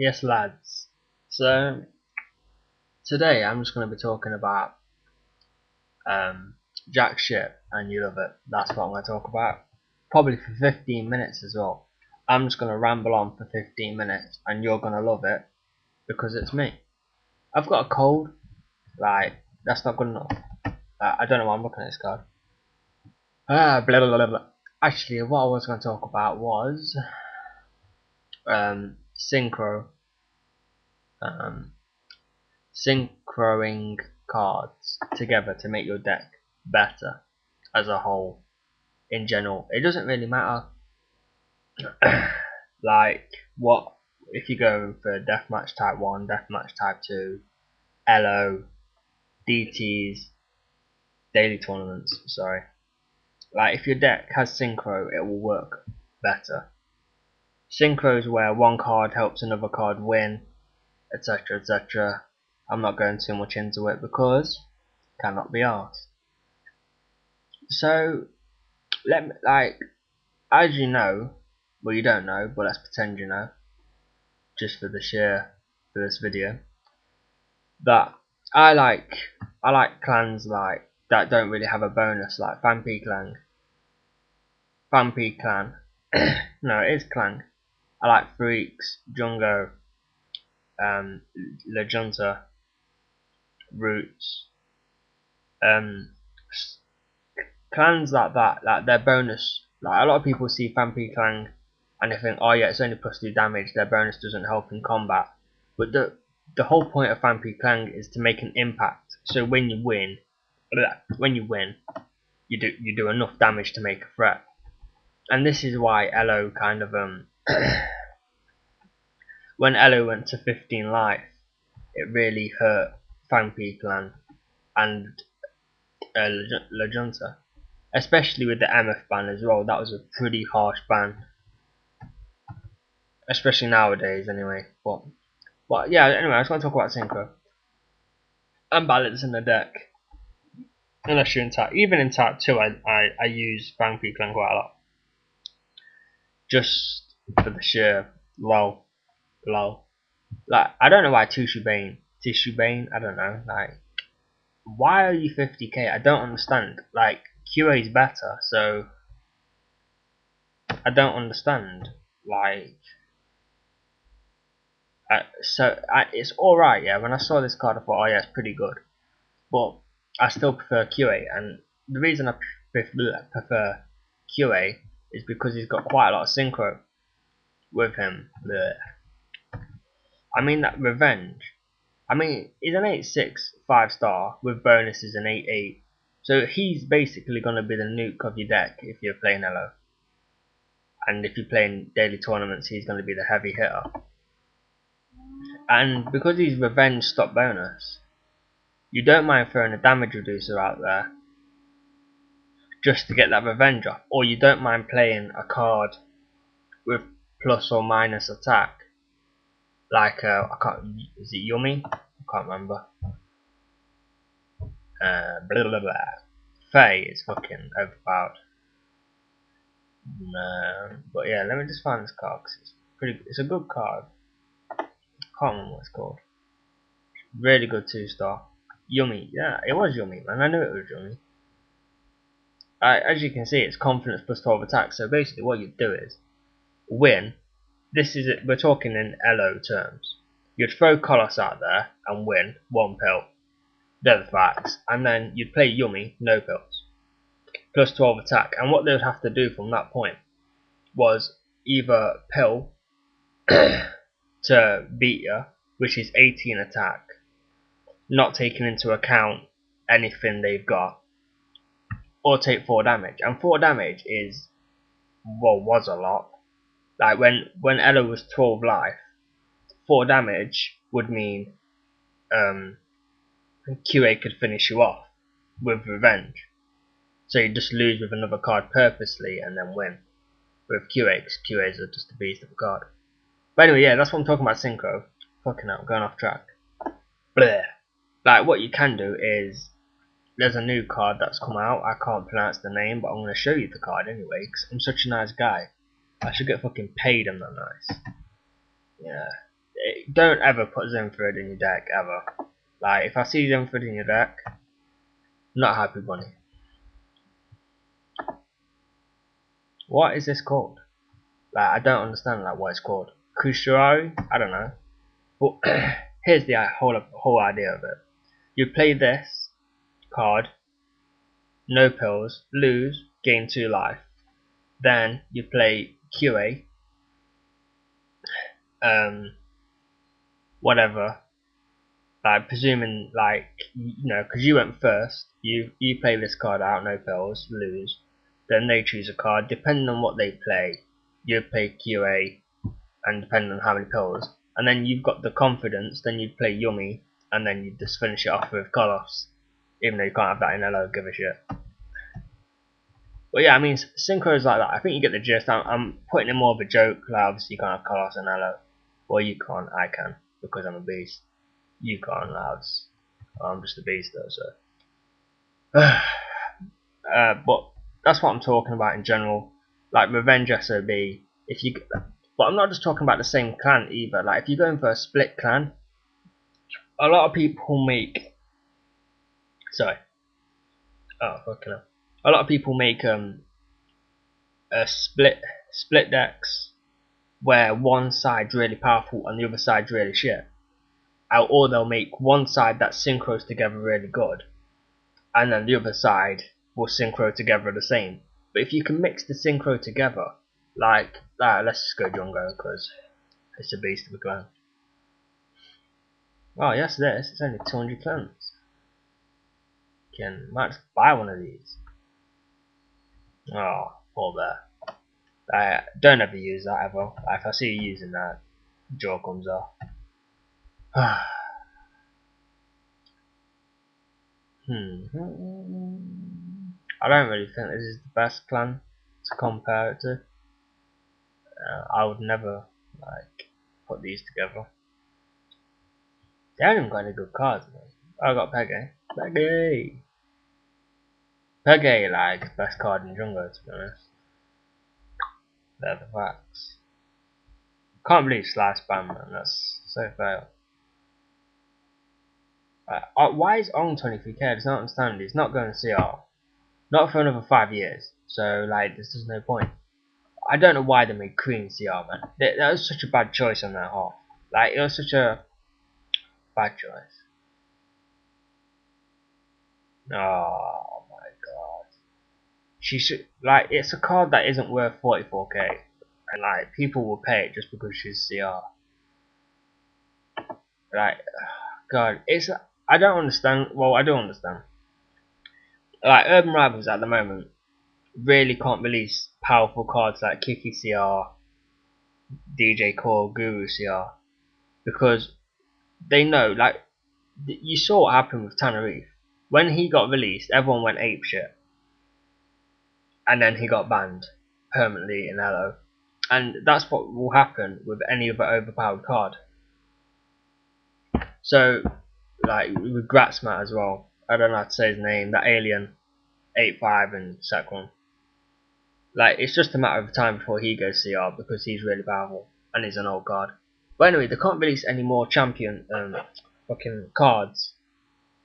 Yes, lads. So today I'm just going to be talking about jack shit, and you love it. That's what I'm going to talk about. Probably for 15 minutes as well. I'm just going to ramble on for 15 minutes, and you're going to love it because it's me. I've got a cold. Like, that's not good enough. I don't know why I'm looking at this card. Blah, blah, blah, blah. Actually, what I was going to talk about was synchro. Synchroing cards together to make your deck better as a whole. In general, it doesn't really matter like what if you go for deathmatch type 1, deathmatch type 2, LO, DTs, daily tournaments, sorry. Like if your deck has synchro, it will work better. Synchro is where one card helps another card win, etc, etc. I'm not going too much into it because cannot be asked. So let me, like, as you know, well you don't know, but let's pretend you know, just for this video, that I like clans like that don't really have a bonus, like Fampi Clan. No, it is Clan. I like Freaks, Jungo, La Junta, Roots, clans like that, like their bonus. Like a lot of people see Fampi Clan and they think, oh yeah, it's only +2 damage. Their bonus doesn't help in combat. But the whole point of Fampi Clan is to make an impact. So when you win, you do enough damage to make a threat. And this is why Elo kind of when Elo went to 15 life, it really hurt Fampi Clan and La Junta. Especially with the MF ban as well. That was a pretty harsh ban, especially nowadays anyway. But yeah, anyway, I was going to talk about synchro and balance in the deck. Unless you're in type, even in type 2, I use Fampi Clan quite a lot, just for the sheer low. Like I don't know why Tissue Bane, I don't know. Like, why are you 50k? I don't understand. Like QA is better, so I don't understand. Like, it's alright, yeah. When I saw this card, I thought, oh yeah, it's pretty good. But I still prefer QA, and the reason I prefer QA is because he's got quite a lot of synchro with him. I mean, that Revenge. I mean, he's an 8/6, 5-star, with bonuses an 8/8. So he's basically going to be the nuke of your deck if you're playing LO. And if you're playing daily tournaments, he's going to be the heavy hitter. And because he's Revenge stop bonus, you don't mind throwing a damage reducer out there just to get that revenge off. Or you don't mind playing a card with plus or minus attack. Like, is it Yummy? I can't remember. Blah blah blah. Faye is fucking overpowered. But yeah, let me just find this card because it's a good card. I can't remember what it's called. Really good 2-star. Yummy, yeah, it was Yummy, man. I knew it was Yummy. As you can see, it's confidence +12 attack. So basically, what you do is win. This is it. We're talking in LO terms. You'd throw Colossus out there and win 1 pill. They're the facts. And then you'd play Yummy, no pills, +12 attack. And what they would have to do from that point was either pill to beat you, which is 18 attack, not taking into account anything they've got, or take 4 damage. And 4 damage is, well, was a lot. Like when Ella was 12 life, 4 damage would mean QA could finish you off with Revenge. So you just lose with another card purposely and then win with QA, because QAs are just a beast of a card. But anyway, yeah, that's what I'm talking about, synchro. Fucking hell, going off track. Bleh. Like, what you can do is, there's a new card that's come out. I can't pronounce the name, but I'm going to show you the card anyway, because I'm such a nice guy. I should get fucking paid, I'm that nice. Yeah. don't ever put Zenford in your deck ever. Like if I see Zenford in your deck, not happy bunny. What is this called? Like I don't understand like what it's called. Kushirari? I don't know. But here's the whole idea of it. You play this card, no pills, lose, gain 2 life. Then you play QA, whatever. Like presuming like because you went first, you play this card out, no pills, lose. Then they choose a card. Depending on what they play, you play QA, and depending on how many pills. And then you've got the confidence. Then you play Yummy, and then you just finish it off with Kolos. Even though you can't have that in LO, give a shit. But yeah, I mean, synchros like that, I think you get the gist. I'm putting in more of a joke, like obviously you can't have Kolos and LO. Well, you can't, I can, because I'm a beast. You can't, lads. I'm just a beast though, so. But that's what I'm talking about in general. Like Revenge SOB, if you, but I'm not just talking about the same clan either. Like if you're going for a split clan, a lot of people make, sorry, oh fucking hell. A lot of people make a split decks where one side's really powerful and the other side's really shit. Or they'll make one side that synchros together really good, and then the other side will synchro together the same. But if you can mix the synchro together, like let's just go Jungo because it's a beast of a clan. Oh yes, this it's only 200 clans. Might just buy one of these. Oh, poor bear. Don't ever use that ever. If I see you using that, jaw comes off. I don't really think this is the best clan to compare it to. I would never like put these together. They haven't got any good cards, man. I got Peggy. Peggy, like, best card in Jungle, to be honest. They're the facts. Can't believe Slice Bam, man. That's so fail. Why is Ong 23k? I just don't understand. He's not going to CR. Not for another 5 years. So, like, there's just no point. I don't know why they made Queen CR, man. That was such a bad choice on that half. Like, it was such a bad choice. Oh my god. She should, like, it's a card that isn't worth 44k. And, like, people will pay it just because she's CR. Like, god, I don't understand. Well, I do understand. Like, Urban Rivals at the moment really can't release powerful cards like Kiki CR, DJ Core, Guru CR, because they know, like, you saw what happened with Tanarif. When he got released, everyone went apeshit. And then he got banned permanently in LO. And that's what will happen with any other overpowered card. So, like, with Gratzmat as well. I don't know how to say his name. That alien, 8-5 and Sekron. Like, it's just a matter of time before he goes CR because he's really powerful. And he's an old card. But anyway, they can't release any more champion fucking cards.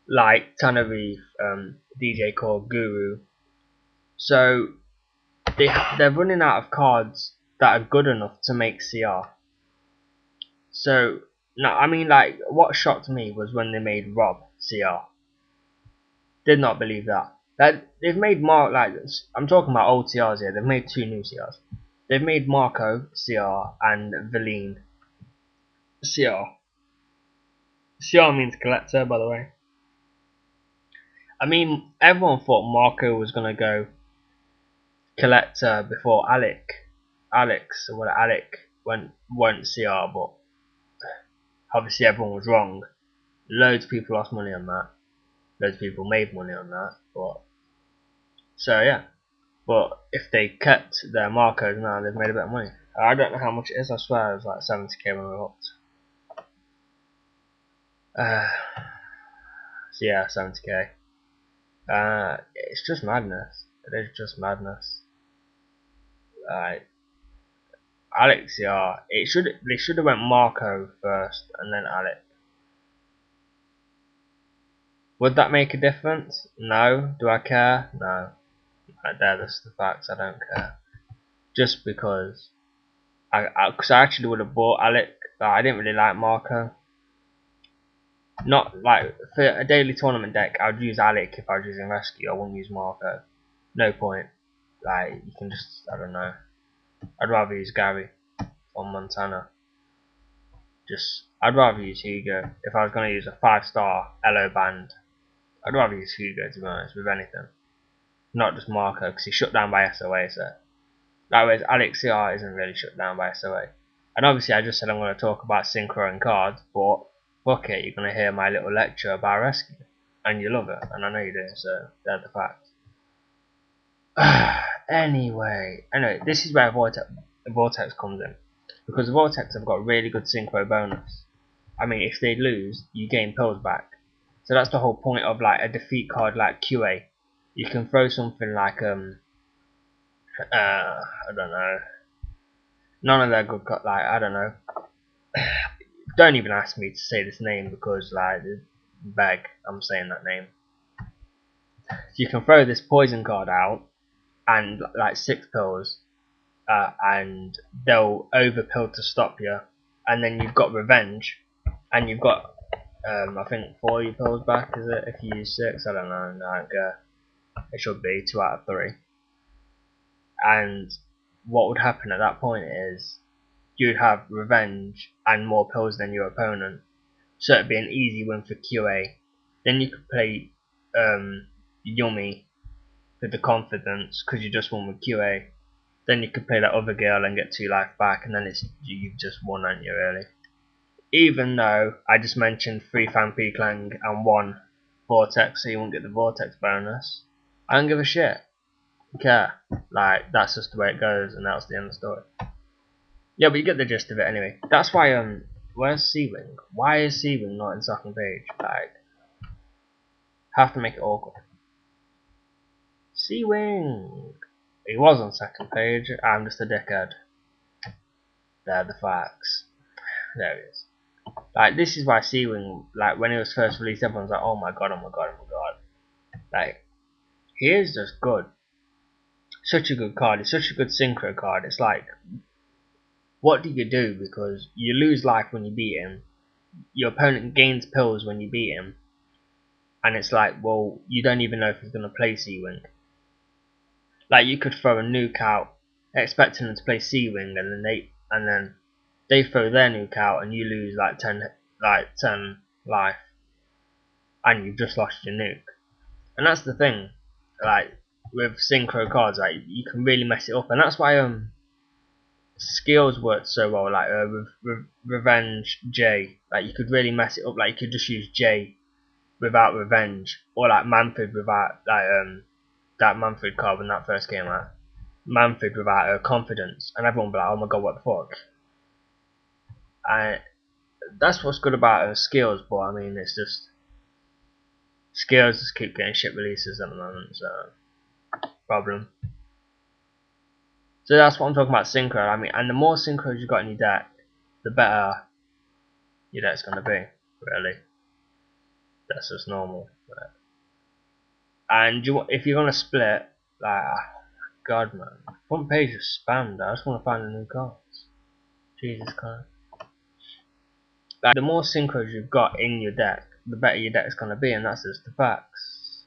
Like Tanarif, DJ Core, Guru. So, they're running out of cards that are good enough to make CR. So, no, I mean, like, what shocked me was when they made Rob CR. Did not believe that. They've made I'm talking about old CRs here. They've made 2 new CRs. They've made Marco CR and Valine CR. CR means collector, by the way. I mean, everyone thought Marco was gonna go collector before Alex went CR, but obviously everyone was wrong. Loads of people lost money on that. Loads of people made money on that. But so yeah. But if they kept their Marcos now, they've made a bit of money. I don't know how much it is. I swear it was like 70k when we hooked. So yeah, 70k. It's just madness. It is just madness. Alex, yeah. They should have went Marco first and then Alex. Would that make a difference? No. Do I care? No. Right there, that's the facts. I don't care. Just because cause I actually would have bought Alec. But I didn't really like Marco. Not like for a daily tournament deck, I would use Alec if I was using rescue. I wouldn't use Marco. No point. Like you can just, I don't know. I'd rather use Gary on Montana. I'd rather use Hugo if I was going to use a 5-star Elo band. I'd rather use Hugo to be honest with anything, not just Marco because he's shut down by SOA. So likewise, Alex CR isn't really shut down by SOA. And obviously, I just said I'm going to talk about synchro and cards, but fuck it, you're going to hear my little lecture about rescue, and you love it, and I know you do. So they're the facts. Anyway, this is where Vortex comes in, because Vortex have got really good synchro bonus. I mean, if they lose, you gain pills back. So that's the whole point of like a defeat card like QA. You can throw something like I don't know. None of their good cards, like I don't know. Don't even ask me to say this name because like beg, I'm saying that name. So you can throw this poison card out and like 6 pills, and they'll overpill to stop you, and then you've got revenge, and you've got I think 40 pills back, is it? If you use 6, I don't know. I don't care. It should be 2 out of 3. And what would happen at that point is you'd have revenge and more pills than your opponent, so it'd be an easy win for QA. Then you could play Yummy with the confidence because you just won with QA. Then you could play that other girl and get 2 life back, and then you've just won, aren't you, really? Even though I just mentioned 3 Fan Clang and 1 Vortex, so you won't get the Vortex bonus. I don't give a shit. I don't care. Like, that's just the way it goes, and that's the end of the story. Yeah, but you get the gist of it anyway. That's why, where's C-Wing? Why is C-Wing not in second page? Like, have to make it awkward. C-Wing! He was on second page, I'm just a dickhead. They're the facts. There he is. Like, this is why C-Wing, like, when he was first released, everyone's like, oh my god, oh my god, oh my god. Like, he is just good. Such a good card. It's such a good synchro card. It's like, what do you do? Because you lose life when you beat him. Your opponent gains pills when you beat him. And it's like, well, you don't even know if he's going to play C-Wing. Like, you could throw a nuke out, expecting them to play C-Wing, and then they throw their nuke out, and you lose like 10 life, and you've just lost your nuke. And that's the thing, like with synchro cards, like you can really mess it up, and that's why skills worked so well. Like with Revenge J, like you could really mess it up. Like you could just use J without Revenge, or like Manfred without that Manfred card when that first came out. Manfred without confidence, and everyone would be like, oh my god, what the fuck. And that's what's good about skills, but I mean, it's just skills just keep getting shit releases at the moment, so problem. So that's what I'm talking about, synchro. I mean, and the more synchros you've got in your deck, the better your deck's gonna be. Really, that's just normal. And if you're gonna split, like, God man, front page is spammed. I just want to find the new cards. Jesus Christ. Like, the more synchros you've got in your deck, the better your deck's gonna be, and that's just the facts.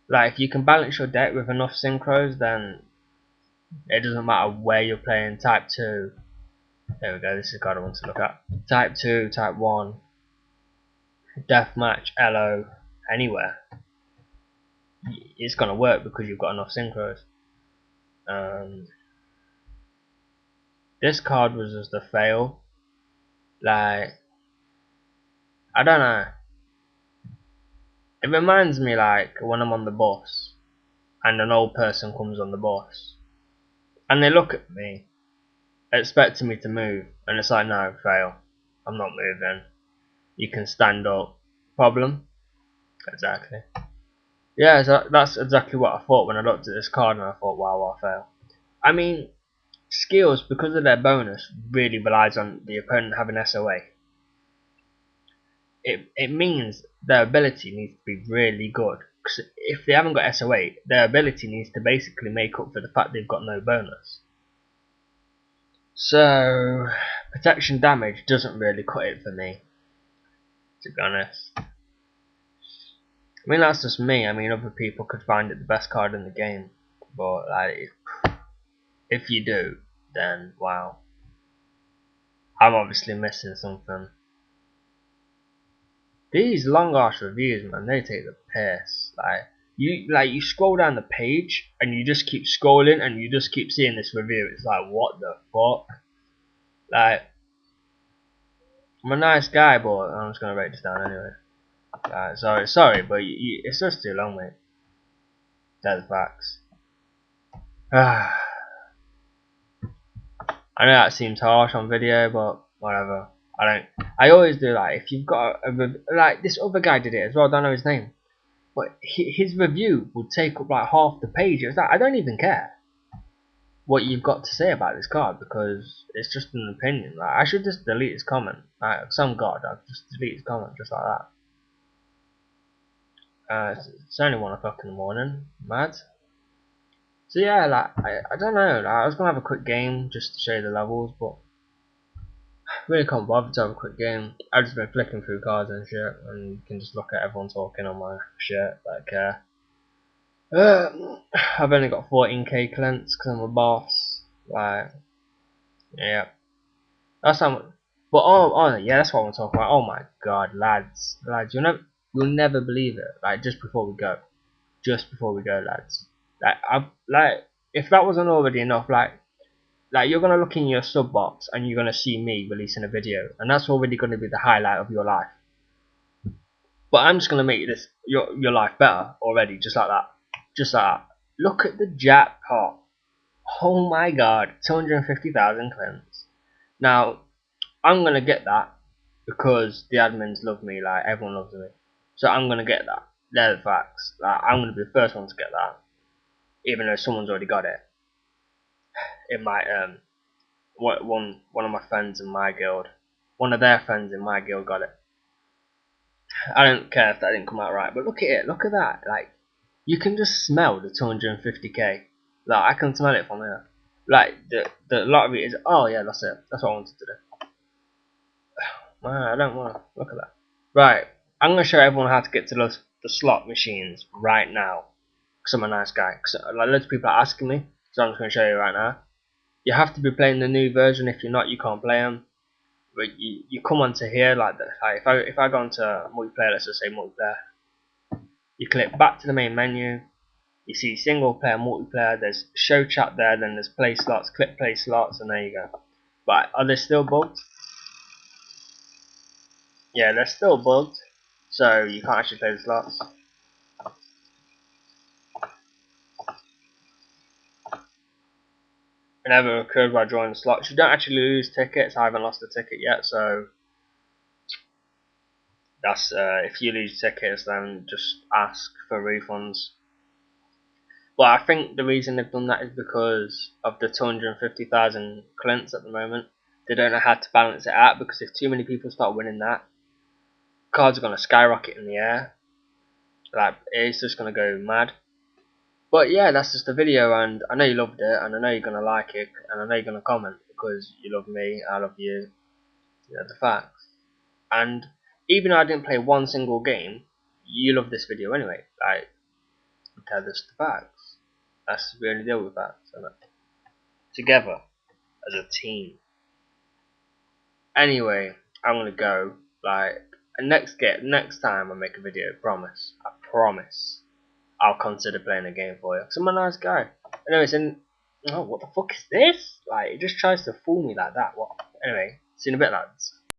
Like, if you can balance your deck with enough synchros, then it doesn't matter where you're playing. Type 2. There we go, this is the card I want to look at. Type 2, Type 1, Deathmatch, Elo, anywhere. It's gonna work because you've got enough synchros. This card was just a fail. Like, I don't know. It reminds me like when I'm on the bus and an old person comes on the bus and they look at me expecting me to move, and it's like, no, fail. I'm not moving. You can stand up. Problem? Exactly. Yeah, so that's exactly what I thought when I looked at this card, and I thought, wow, I fail. I mean, skills, because of their bonus, really relies on the opponent having SOA. It means their ability needs to be really good. Because if they haven't got SOA, their ability needs to basically make up for the fact they've got no bonus. So, protection damage doesn't really cut it for me, to be honest. I mean, that's just me. I mean, other people could find it the best card in the game. But, like, if you do, then wow. I'm obviously missing something. These long ass reviews, man, they take the piss. You scroll down the page and you just keep scrolling and you just keep seeing this review. It's like, what the fuck? Like, I'm a nice guy, but I'm just gonna write this down anyway. Sorry, but it's just too long, mate. They're the facts. I know that seems harsh on video, but whatever. I always do that. If you've got like this other guy did it as well. I don't know his name, but his review would take up like half the page. It's like, I don't even care what you've got to say about this card because it's just an opinion. Like, I should just delete his comment. Like, some god, I'll just delete his comment just like that. It's only 1 o'clock in the morning. Mad. So yeah, like I don't know. Like, I was gonna have a quick game just to show you the levels, but really can't bother to have a quick game. I've just been flicking through cards and shit, and you can just look at everyone talking on my shit. Like, I've only got 14k cleanse because I'm a boss. Like, yeah, that's how much. But oh yeah, that's what I want to talk about. Oh my god, lads, you'll never believe it. Like, just before we go, lads. Like if that wasn't already enough, like you're gonna look in your sub box and you're gonna see me releasing a video, and that's already gonna be the highlight of your life. But I'm just gonna make this your life better already, just like that. Just like that. Look at the jackpot. Oh my god, 250,000 cleanse. Now, I'm gonna get that because the admins love me, like everyone loves me. So I'm gonna get that. They're the facts. Like, I'm gonna be the first one to get that. Even though someone's already got it. It might one of my friends in my guild, one of their friends in my guild got it. I don't care if that didn't come out right, but look at it, look at that. Like, you can just smell the 250k. Like, I can smell it from here. Like, the lot of it is, oh yeah, that's it. That's what I wanted to do. Man, I don't want to look at that. Right, I'm gonna show everyone how to get to the slot machines right now. Cause I'm a nice guy. Cause like, loads of people are asking me, so I'm just gonna show you right now. You have to be playing the new version. If you're not, you can't play them. But you come onto here like that. Like if I go into multiplayer, let's just say multiplayer. You click back to the main menu. You see single player, multiplayer. There's show chat there. Then there's play slots. Click play slots, and there you go. But are they still bugged? Yeah, they're still bugged. So you can't actually play the slots. It never occurred while drawing the slots. You don't actually lose tickets. I haven't lost a ticket yet, so that's if you lose tickets, then just ask for refunds. But I think the reason they've done that is because of the 250,000 cleanse at the moment. They don't know how to balance it out, because if too many people start winning that, cards are going to skyrocket in the air. Like, it's just going to go mad. But yeah, that's just the video, and I know you loved it, and I know you're going to like it, and I know you're going to comment, because you love me, I love you. You know the facts. And even though I didn't play one single game, you love this video anyway. Like, tell us the facts. That's the only deal with facts, isn't it? Together, as a team. Anyway, I'm gonna go. Like, next time I make a video, promise. I promise. I'll consider playing a game for you. Cause I'm a nice guy. Anyways, oh, what the fuck is this? Like, it just tries to fool me like that. What? Anyway, see you in a bit, lads.